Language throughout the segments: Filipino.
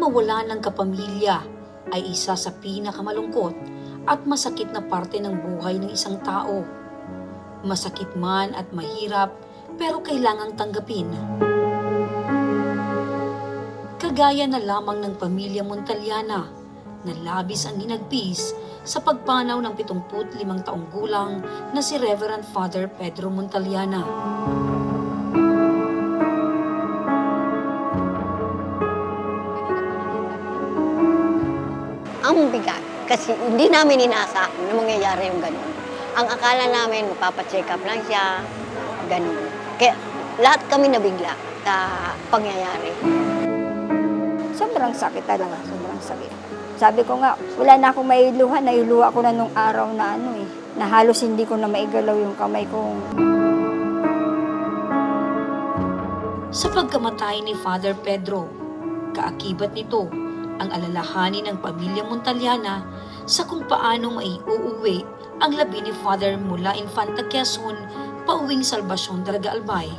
mawala ng kapamilya ay isa sa pinakamalungkot at masakit na parte ng buhay ng isang tao. Masakit man at mahirap, pero kailangang tanggapin. Kagaya na lamang ng pamilya Montaliana na labis ang hinagpis sa pagpanaw ng 75 taong gulang na si Reverend Father Pedro Montaliana. Ang bigat kasi hindi namin inaasahan na mangyayari yung ganun. Ang akala namin magpapacheck up lang siya, ganun. Kaya lahat kami nabigla sa pangyayari. Sobrang sakit talaga, sobrang sakit. Sabi ko nga, wala na akong mailuhan, nailuha ko na nung araw na na halos hindi ko na maigalaw yung kamay ko. Sa pagkamatay ni Father Pedro, kaakibat nito ang alalahanin ng pamilya Montaliana sa kung paano maiuuwi ang labi ni Father mula Infanta Quezon pauwing Salvacion Daraga Albay,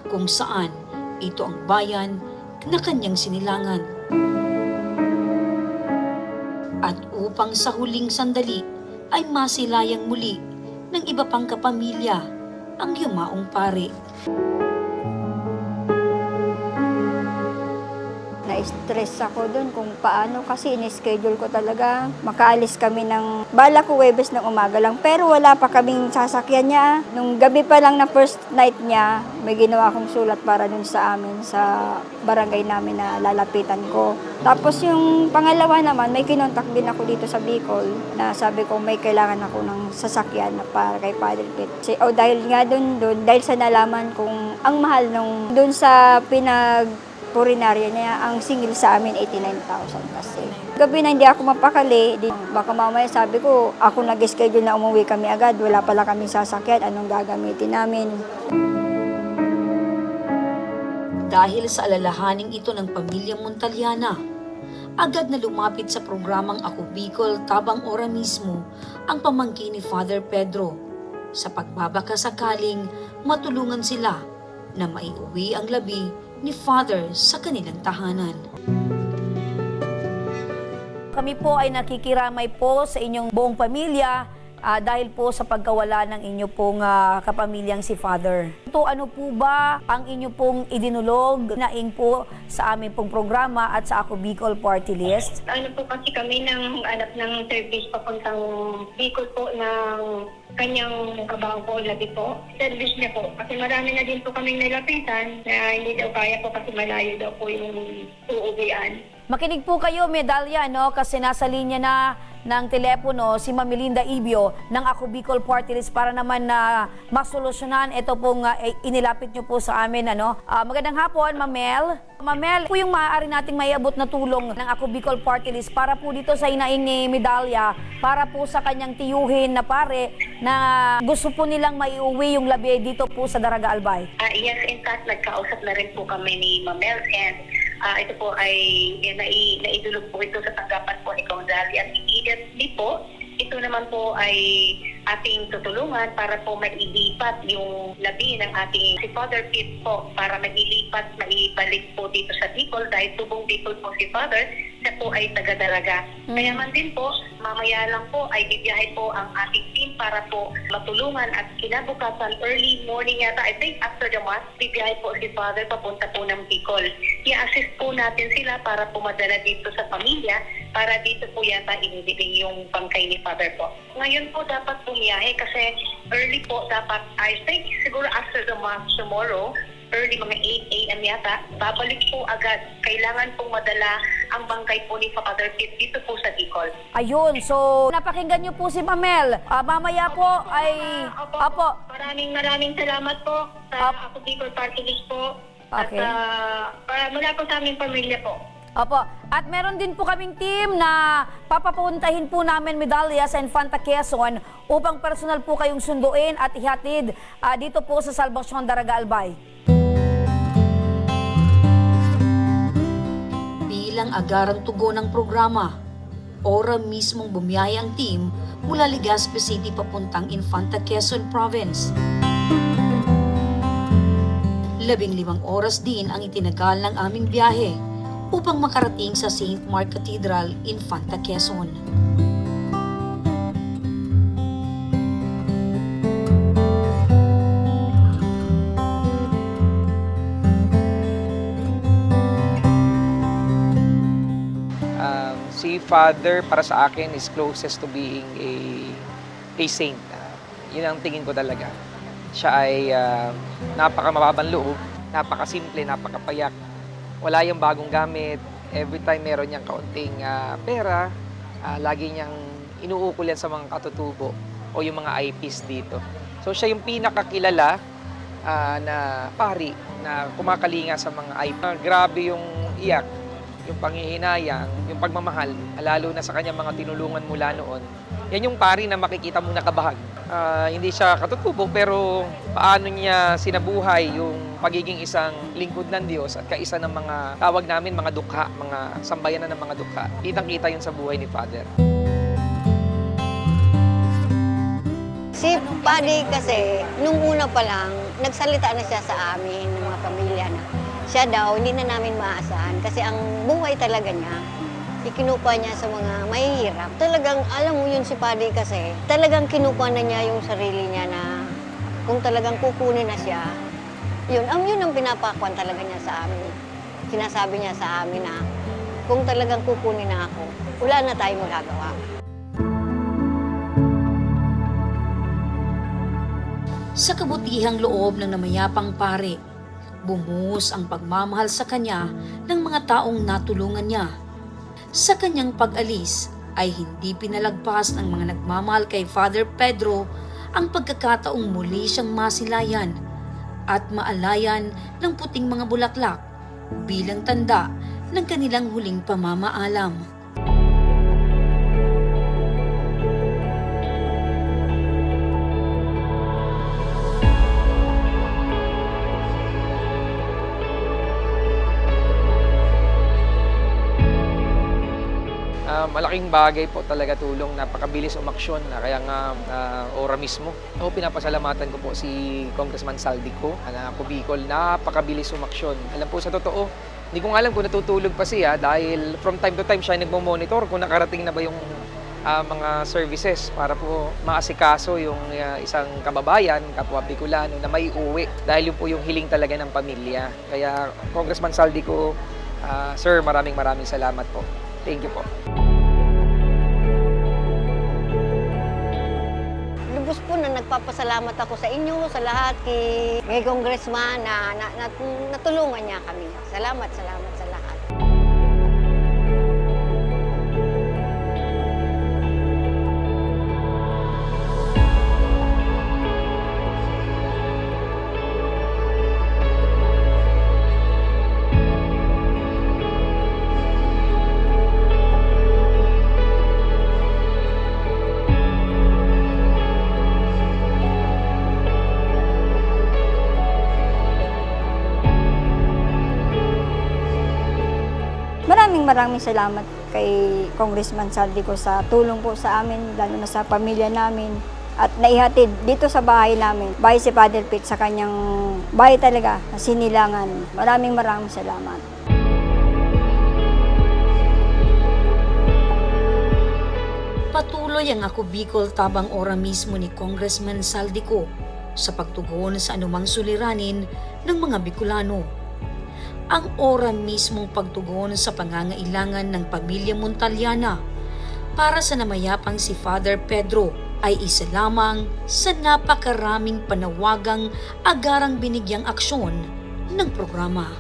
kung saan ito ang bayan na kanyang sinilangan. At upang sa huling sandali ay masilayang muli ng iba pang kapamilya ang yumaong pare. Na-stress ako doon kung paano kasi in-schedule ko talaga. Makaalis kami ng, bala ko Huwebes ng umaga lang, pero wala pa kaming sasakyan niya. Nung gabi pa lang na first night niya, may ginawa akong sulat para dun sa amin, sa barangay namin na lalapitan ko. Tapos yung pangalawa naman, may kinontak din ako dito sa Bicol na sabi ko may kailangan ako ng sasakyan na para kay Father Pete. Dahil nga dun, dahil sa nalaman kong ang mahal nung dun sa purinarya niya, ang singil sa amin 89,000 kasi. Gabi na hindi ako mapakali, baka mamaya sabi ko, ako nag-schedule na umuwi kami agad, wala pala kami sasakyan, anong gagamitin namin. Dahil sa alalahaning ito ng pamilya Montaliana, agad na lumapit sa programang Ako Bicol tabang ora mismo ang pamangkin ni Father Pedro sa pagbabakasakaling matulungan sila na maiuwi ang labi ni Father sa kanilang tahanan. Kami po ay nakikiramay po sa inyong buong pamilya dahil po sa pagkawala ng inyo pong kapamilyang si Father. Ito, ano po ba ang inyo pong idinulog na po sa aming pong programa at sa Ako Bicol Party List? Ano po kasi kami ng anak ng service papuntang Bicol po ng kanyang kabaho po, labi po. Service niya po. Kasi marami na din po kaming nilapitan na hindi daw kaya po kasi malayo daw po yung uuwian. Makinig po kayo, Medalya, no? Kasi nasa linya na ng telepono si Ma'am Melinda Ibio ng Ako Bicol Party List para naman na masolusyonan ito pong inilapit nyo po sa amin. Magandang hapon, Ma'am Mel. Ma'am Mel, po yung maaari nating maiabot na tulong ng Ako Bicol Party List para po dito sa inaing ni Medalya, para po sa kanyang tiyuhin na pare na gusto po nilang maiuwi yung labi dito po sa Daraga Albay. Yes, in fact, nagkausap na rin po kami ni Ma'am Mel and ito po ay naidulog po ito sa tanggapan po ni Gonzali at immediately po, ito naman po ay ating tutulungan para po mailipat yung labi ng ating si Father Pete po para maibalik po dito sa Bicol dahil tubong Bicol po si Father, siya po ay taga-Daraga. Kaya man din po, mamaya lang po ay bibiyahe po ang ating team para po matulungan at kinabukasan early morning yata, I think after the mass, bibiyahe po si Father papunta po ng Bicol. I-assist po natin sila para po madala dito sa pamilya para dito po yata inibigay yung bangkay ni Father po. Ngayon po dapat bumiyahe kasi early po dapat, I think siguro after the mass tomorrow, early mga 8 a.m. yata, babalik po agad. Kailangan pong madala ang bangkay po ni Father Pete dito po sa Bicol. Ayun, so napakinggan nyo po si Mamel. Mamaya po ay... Opo. Maraming salamat po sa Ako Bicol Party List po. Okay. At mula po sa aming pamilya po. Opo. At meron din po kaming team na papapuntahin po namin Medalya sa Infanta Quezon upang personal po kayong sunduin at ihatid dito po sa Salvacion Daraga Albay. Bilang agarang tugon ng programa, ora mismong bumiyahe ang team mula Legazpi City papuntang Infanta Quezon Province. 15 oras din ang itinagal ng aming biyahe upang makarating sa St. Mark Cathedral, Infanta, Quezon. Si Father para sa akin is closest to being a saint. Yun ang tingin ko talaga. Siya ay napakamababang loob, napakasimple, napakapayak. Wala yung bagong gamit. Every time meron niyang kaunting pera, lagi niyang inuukol yan sa mga katutubo o yung mga eyepiece dito. So siya yung pinakakilala na pari na kumakalinga sa mga eyepiece. Grabe yung iyak, yung panghihinayang, yung pagmamahal, lalo na sa kanyang mga tinulungan mula noon. Yan yung pari na makikita mong nakabahag. Hindi siya katutubo pero paano niya sinabuhay yung pagiging isang lingkod ng Diyos at kaisa ng mga tawag namin mga dukha, mga sambayanan ng mga dukha. Kitang-kita yun sa buhay ni Father. Si Padre kasi, nung una pa lang, nagsalita na siya sa amin, ng mga pamilya na siya daw, hindi na namin maasahan kasi ang buhay talaga niya, ikinupa niya sa mga mahihirap. Talagang, alam mo yun si Padre kasi, talagang kinupa na niya yung sarili niya na kung talagang kukunin na siya, yun ang pinapakuan talaga niya sa amin. Sinasabi niya sa amin na kung talagang kukunin na ako, wala na tayong magagawa. Sa kabutihang loob ng namayapang pare, bumuhos ang pagmamahal sa kanya ng mga taong natulungan niya. Sa kanyang pag-alis ay hindi pinalagpas ng mga nagmamahal kay Father Pedro ang pagkakataong muli siyang masilayan at maalayan ng puting mga bulaklak bilang tanda ng kanilang huling pamamaalam. Malaking bagay po talaga tulong, napakabilis umaksyon na kaya nga ora mismo. Ako pinapasalamatan ko po si Congressman Saldico na ako Bicol, napakabilis umaksyon. Alam po sa totoo, hindi ko nga alam kung natutulog pa siya dahil from time to time siya nagmo-monitor kung nakarating na ba yung mga services para po maasikaso yung isang kababayan, kapwa Bicolano na may uwi dahil yun po yung hiling talaga ng pamilya. Kaya Congressman Saldico, sir, maraming salamat po. Thank you po. Lubos po na nagpapasalamat ako sa inyo, sa lahat, kay Congressman na natulungan niya kami. Salamat sa lahat. Maraming salamat kay Congressman Saldico sa tulong po sa amin, lalo na sa pamilya namin. At naihatid dito sa bahay namin, bahay si Father Pete sa kanyang bahay talaga, na Sinilangan. Maraming salamat. Patuloy ang Ako Bicol tabang ora mismo ni Congressman Saldico sa pagtugon sa anumang suliranin ng mga Bicolano. Ang ora mismong pagtugon sa pangangailangan ng pamilya Montaliana para sa namayapang si Father Pedro ay isa lamang sa napakaraming panawagang agarang binigyang aksyon ng programa.